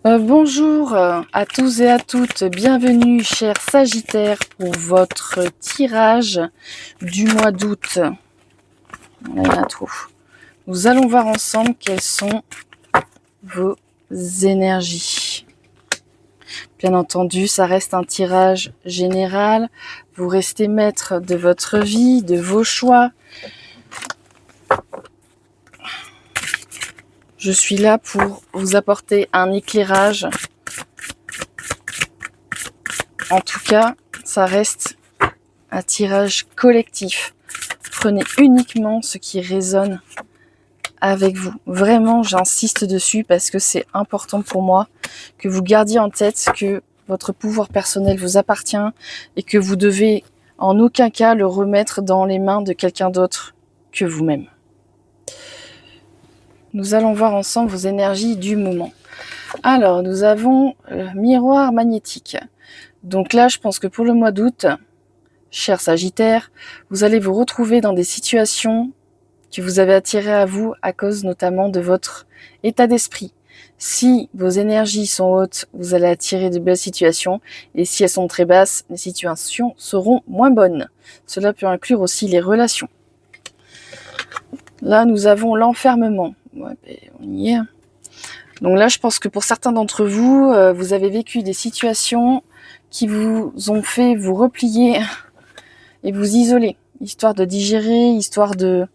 Bonjour à tous et à toutes, bienvenue chers Sagittaires pour votre tirage du mois d'août. Là, il y en a trop. Nous allons voir ensemble quelles sont vos énergies. Bien entendu, ça reste un tirage général. Vous restez maître de votre vie, de vos choix. Je suis là pour vous apporter un éclairage. En tout cas, ça reste un tirage collectif. Prenez uniquement ce qui résonne avec vous. Vraiment, j'insiste dessus parce que c'est important pour moi que vous gardiez en tête que votre pouvoir personnel vous appartient et que vous devez en aucun cas le remettre dans les mains de quelqu'un d'autre que vous-même. Nous allons voir ensemble vos énergies du moment. Alors, nous avons le miroir magnétique. Donc là, je pense que pour le mois d'août, chers Sagittaires, vous allez vous retrouver dans des situations que vous avez attirées à vous à cause notamment de votre état d'esprit. Si vos énergies sont hautes, vous allez attirer de belles situations, et si elles sont très basses, les situations seront moins bonnes. Cela peut inclure aussi les relations. Là, nous avons l'enfermement. Ouais, on y est. Donc là, je pense que pour certains d'entre vous, vous avez vécu des situations qui vous ont fait vous replier et vous isoler, histoire de digérer, histoire de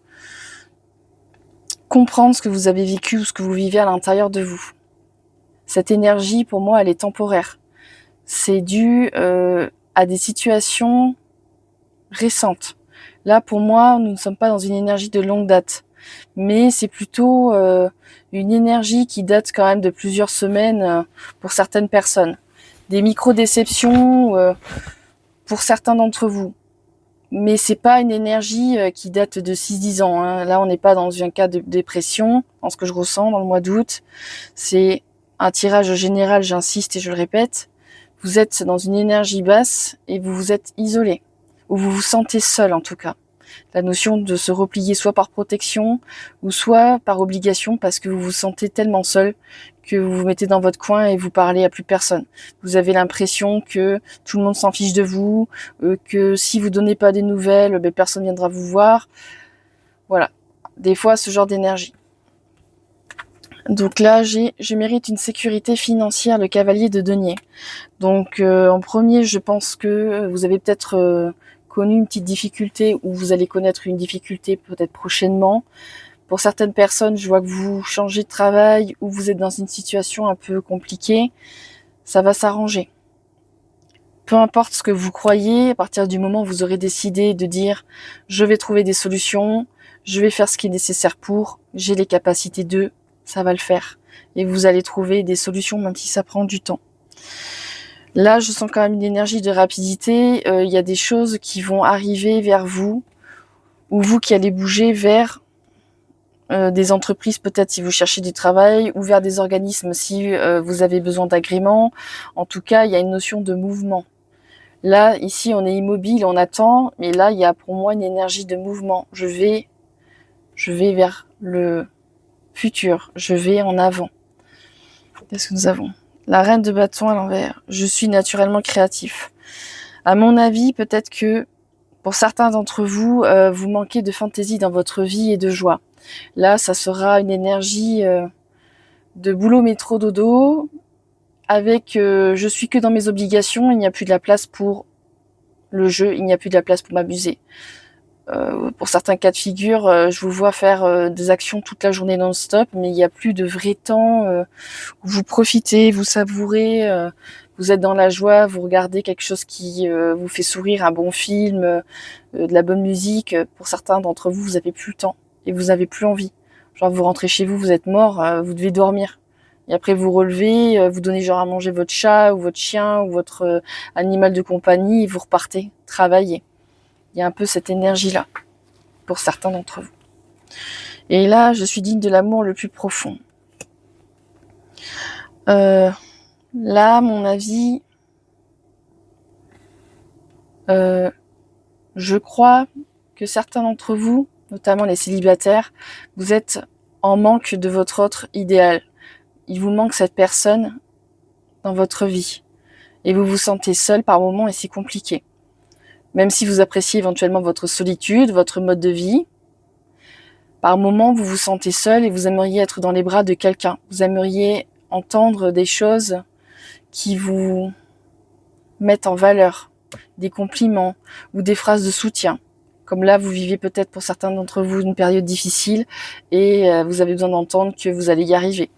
comprendre ce que vous avez vécu ou ce que vous vivez à l'intérieur de vous. Cette énergie, pour moi, elle est temporaire. C'est dû à des situations récentes. Là, pour moi, nous ne sommes pas dans une énergie de longue date, mais c'est plutôt une énergie qui date quand même de plusieurs semaines pour certaines personnes. Des micro-déceptions pour certains d'entre vous. Mais c'est pas une énergie qui date de 6-10 ans. Hein. Là, on n'est pas dans un cas de dépression, en ce que je ressens dans le mois d'août. C'est un tirage général, j'insiste et je le répète. Vous êtes dans une énergie basse et vous vous êtes isolé. Ou vous vous sentez seul en tout cas. La notion de se replier soit par protection ou soit par obligation parce que vous vous sentez tellement seul que vous vous mettez dans votre coin et vous parlez à plus personne. Vous avez l'impression que tout le monde s'en fiche de vous, que si vous donnez pas des nouvelles, personne viendra vous voir. Voilà, des fois ce genre d'énergie. Donc là, je mérite une sécurité financière, le cavalier de denier. Donc en premier, je pense que vous avez peut-être connu une petite difficulté ou vous allez connaître une difficulté peut-être prochainement. Pour certaines personnes, je vois que vous changez de travail ou vous êtes dans une situation un peu compliquée. Ça va s'arranger. Peu importe ce que vous croyez, à partir du moment où vous aurez décidé de dire « je vais trouver des solutions, je vais faire ce qui est nécessaire pour, j'ai les capacités de », ça va le faire. Et vous allez trouver des solutions même si ça prend du temps. Là, je sens quand même une énergie de rapidité. Il y a des choses qui vont arriver vers vous ou vous qui allez bouger vers des entreprises peut-être si vous cherchez du travail ou vers des organismes si vous avez besoin d'agrément. En tout cas, il y a une notion de mouvement. Là, ici, on est immobile, on attend, mais là, il y a pour moi une énergie de mouvement. Je vais vers le futur, je vais en avant. Qu'est-ce que nous avons ? La reine de bâton à l'envers. Je suis naturellement créatif. À mon avis, peut-être que pour certains d'entre vous, vous manquez de fantaisie dans votre vie et de joie. Là, ça sera une énergie de boulot, métro, dodo, avec je suis que dans mes obligations, il n'y a plus de la place pour le jeu, il n'y a plus de la place pour m'amuser. Pour certains cas de figure, je vous vois faire des actions toute la journée non-stop, mais il n'y a plus de vrai temps où vous profitez, vous savourez, vous êtes dans la joie, vous regardez quelque chose qui vous fait sourire, un bon film, de la bonne musique. Pour certains d'entre vous, vous n'avez plus le temps et vous n'avez plus envie. Genre vous rentrez chez vous, vous êtes mort, vous devez dormir. Et après vous relevez, vous donnez genre à manger votre chat ou votre chien ou votre animal de compagnie et vous repartez travailler. Il y a un peu cette énergie-là, pour certains d'entre vous. Et là, je suis digne de l'amour le plus profond. Là, à mon avis, je crois que certains d'entre vous, notamment les célibataires, vous êtes en manque de votre autre idéal. Il vous manque cette personne dans votre vie. Et vous vous sentez seul par moments et c'est compliqué. Même si vous appréciez éventuellement votre solitude, votre mode de vie, par moments vous vous sentez seul et vous aimeriez être dans les bras de quelqu'un. Vous aimeriez entendre des choses qui vous mettent en valeur, des compliments ou des phrases de soutien. Comme là, vous vivez peut-être pour certains d'entre vous une période difficile et vous avez besoin d'entendre que vous allez y arriver.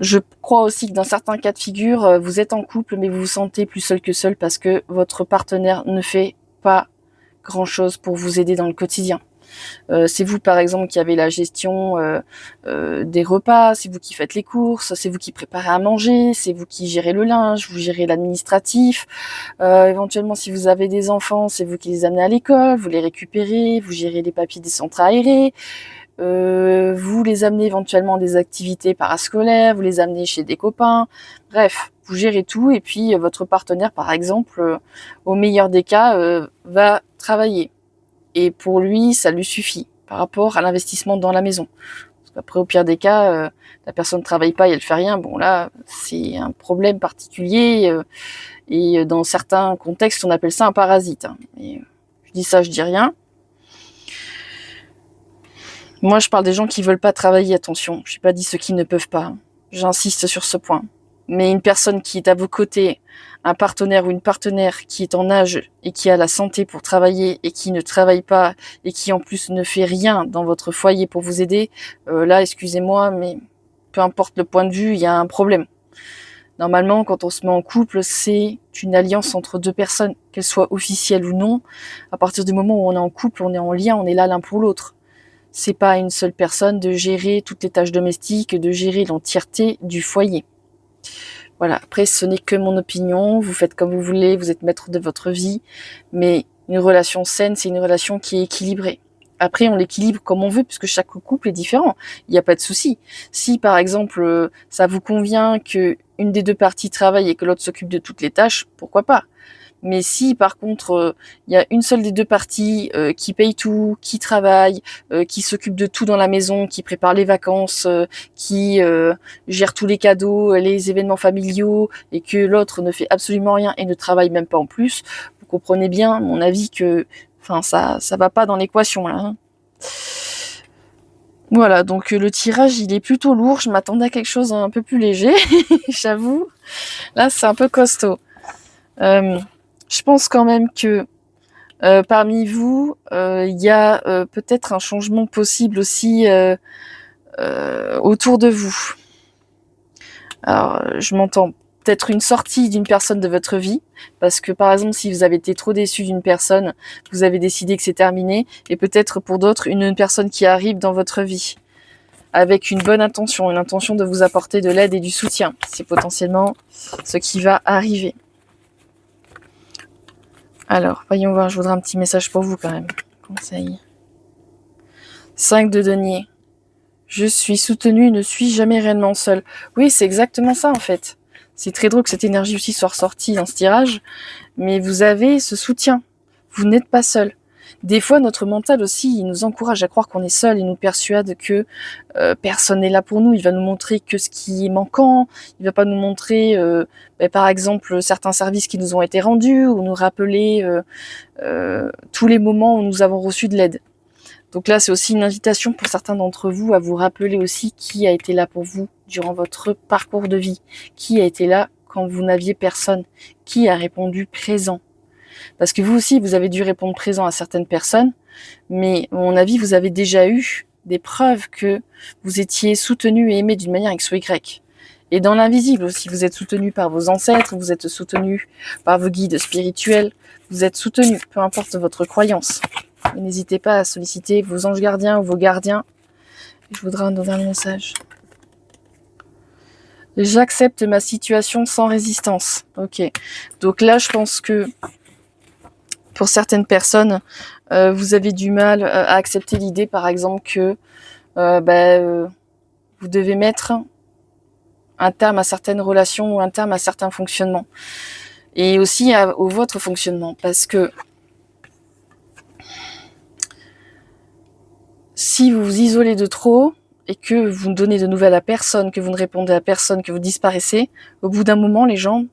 Je crois aussi que dans certains cas de figure, vous êtes en couple mais vous vous sentez plus seul que seul parce que votre partenaire ne fait pas grand-chose pour vous aider dans le quotidien. C'est vous par exemple qui avez la gestion des repas, c'est vous qui faites les courses, c'est vous qui préparez à manger, c'est vous qui gérez le linge, vous gérez l'administratif, éventuellement si vous avez des enfants, c'est vous qui les amenez à l'école, vous les récupérez, vous gérez les papiers des centres aérés, vous les amenez éventuellement à des activités parascolaires, vous les amenez chez des copains, bref, vous gérez tout et puis votre partenaire par exemple, au meilleur des cas, va travailler. Et pour lui, ça lui suffit par rapport à l'investissement dans la maison. Parce qu'après, au pire des cas, la personne ne travaille pas et elle fait rien. Bon là, c'est un problème particulier et dans certains contextes, on appelle ça un parasite. Et je dis ça, je dis rien. Moi, je parle des gens qui veulent pas travailler, attention. Je n'ai pas dit ceux qui ne peuvent pas. J'insiste sur ce point. Mais une personne qui est à vos côtés, un partenaire ou une partenaire qui est en âge et qui a la santé pour travailler et qui ne travaille pas et qui en plus ne fait rien dans votre foyer pour vous aider, là, excusez-moi, mais peu importe le point de vue, il y a un problème. Normalement, quand on se met en couple, c'est une alliance entre deux personnes, qu'elles soient officielles ou non. À partir du moment où on est en couple, on est en lien, on est là l'un pour l'autre. C'est pas à une seule personne de gérer toutes les tâches domestiques, de gérer l'entièreté du foyer. Voilà, après ce n'est que mon opinion, vous faites comme vous voulez, vous êtes maître de votre vie, mais une relation saine, c'est une relation qui est équilibrée. Après, on l'équilibre comme on veut, puisque chaque couple est différent, il n'y a pas de souci. Si par exemple, ça vous convient que une des deux parties travaille et que l'autre s'occupe de toutes les tâches, pourquoi pas ? Mais si par contre il y a une seule des deux parties qui paye tout, qui travaille, qui s'occupe de tout dans la maison, qui prépare les vacances, qui gère tous les cadeaux, les événements familiaux, et que l'autre ne fait absolument rien et ne travaille même pas en plus, vous comprenez bien, à mon avis, que ça va pas dans l'équation là. Hein. Voilà, donc le tirage il est plutôt lourd, je m'attendais à quelque chose un peu plus léger, j'avoue. Là c'est un peu costaud. Je pense quand même que parmi vous, il y a peut-être un changement possible aussi autour de vous. Alors, je m'entends peut-être une sortie d'une personne de votre vie, parce que par exemple, si vous avez été trop déçu d'une personne, vous avez décidé que c'est terminé, et peut-être pour d'autres, une personne qui arrive dans votre vie, avec une bonne intention, une intention de vous apporter de l'aide et du soutien. C'est potentiellement ce qui va arriver. Alors, voyons voir, je voudrais un petit message pour vous quand même. Conseil. 5 de denier. Je suis soutenu, ne suis jamais réellement seul. Oui, c'est exactement ça en fait. C'est très drôle que cette énergie aussi soit ressortie dans ce tirage, mais vous avez ce soutien. Vous n'êtes pas seul. Des fois, notre mental aussi, il nous encourage à croire qu'on est seul, il nous persuade que personne n'est là pour nous, il va nous montrer que ce qui est manquant, il va pas nous montrer, par exemple, certains services qui nous ont été rendus, ou nous rappeler tous les moments où nous avons reçu de l'aide. Donc là, c'est aussi une invitation pour certains d'entre vous à vous rappeler aussi qui a été là pour vous durant votre parcours de vie, qui a été là quand vous n'aviez personne, qui a répondu présent. Parce que vous aussi, vous avez dû répondre présent à certaines personnes, mais à mon avis, vous avez déjà eu des preuves que vous étiez soutenu et aimé d'une manière X ou Y. Et dans l'invisible aussi, vous êtes soutenu par vos ancêtres, vous êtes soutenu par vos guides spirituels, vous êtes soutenu, peu importe votre croyance. Et n'hésitez pas à solliciter vos anges gardiens ou vos gardiens. Je voudrais un dernier message. J'accepte ma situation sans résistance. Ok. Donc là, je pense que pour certaines personnes, vous avez du mal à accepter l'idée, par exemple, que vous devez mettre un terme à certaines relations ou un terme à certains fonctionnements. Et aussi au votre fonctionnement. Parce que si vous vous isolez de trop, et que vous ne donnez de nouvelles à personne, que vous ne répondez à personne, que vous disparaissez, au bout d'un moment, les gens,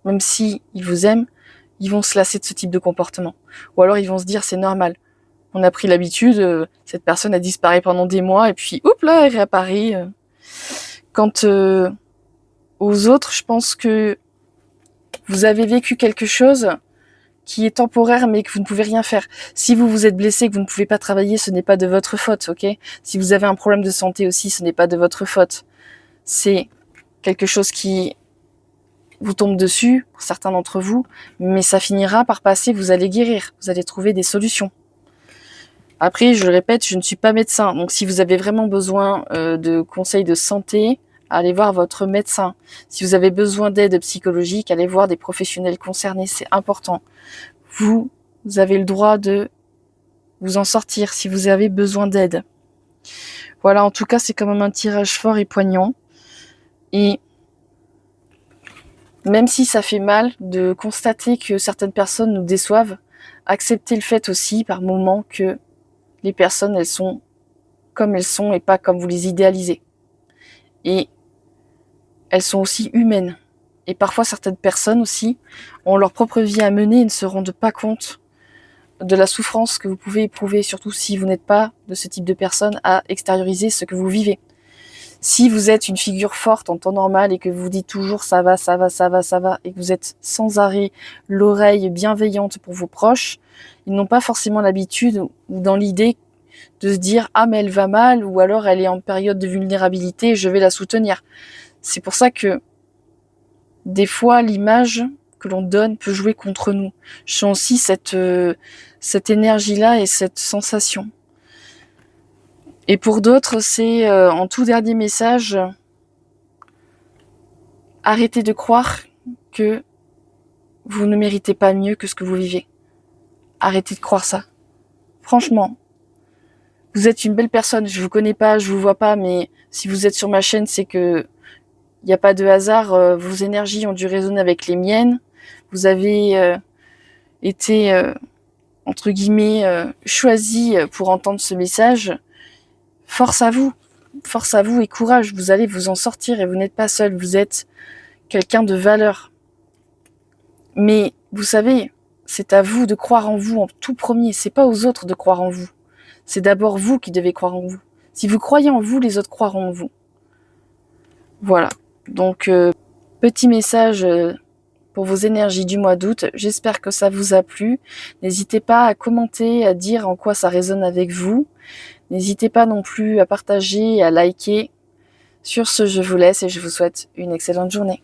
même si ils vous aiment, ils vont se lasser de ce type de comportement. Ou alors ils vont se dire c'est normal. On a pris l'habitude, cette personne a disparu pendant des mois et puis hop là, elle réapparaît. Quant aux autres, je pense que vous avez vécu quelque chose qui est temporaire mais que vous ne pouvez rien faire. Si vous vous êtes blessé, que vous ne pouvez pas travailler, ce n'est pas de votre faute, ok ? Si vous avez un problème de santé aussi, ce n'est pas de votre faute. C'est quelque chose qui vous tombe dessus, pour certains d'entre vous, mais ça finira par passer, vous allez guérir, vous allez trouver des solutions. Après, je le répète, je ne suis pas médecin, donc si vous avez vraiment besoin de conseils de santé, allez voir votre médecin. Si vous avez besoin d'aide psychologique, allez voir des professionnels concernés, c'est important. Vous avez le droit de vous en sortir si vous avez besoin d'aide. Voilà, en tout cas, c'est quand même un tirage fort et poignant. Et même si ça fait mal de constater que certaines personnes nous déçoivent, acceptez le fait aussi par moments que les personnes, elles sont comme elles sont et pas comme vous les idéalisez. Et elles sont aussi humaines. Et parfois, certaines personnes aussi ont leur propre vie à mener et ne se rendent pas compte de la souffrance que vous pouvez éprouver, surtout si vous n'êtes pas de ce type de personne à extérioriser ce que vous vivez. Si vous êtes une figure forte en temps normal et que vous dites toujours ça va, ça va, ça va, ça va, et que vous êtes sans arrêt l'oreille bienveillante pour vos proches, ils n'ont pas forcément l'habitude ou dans l'idée de se dire ah mais elle va mal ou alors elle est en période de vulnérabilité, je vais la soutenir. C'est pour ça que des fois l'image que l'on donne peut jouer contre nous. Je sens aussi cette énergie-là et cette sensation. Et pour d'autres, c'est en tout dernier message, arrêtez de croire que vous ne méritez pas mieux que ce que vous vivez. Arrêtez de croire ça. Franchement, vous êtes une belle personne, je vous connais pas, je vous vois pas, mais si vous êtes sur ma chaîne, c'est que il n'y a pas de hasard, vos énergies ont dû résonner avec les miennes. Vous avez été, entre guillemets, choisi pour entendre ce message. Force à vous et courage, vous allez vous en sortir et vous n'êtes pas seul, vous êtes quelqu'un de valeur. Mais vous savez, c'est à vous de croire en vous en tout premier, c'est pas aux autres de croire en vous. C'est d'abord vous qui devez croire en vous. Si vous croyez en vous, les autres croiront en vous. Voilà, donc petit message pour vos énergies du mois d'août, j'espère que ça vous a plu. N'hésitez pas à commenter, à dire en quoi ça résonne avec vous. N'hésitez pas non plus à partager et à liker. Sur ce, je vous laisse et je vous souhaite une excellente journée.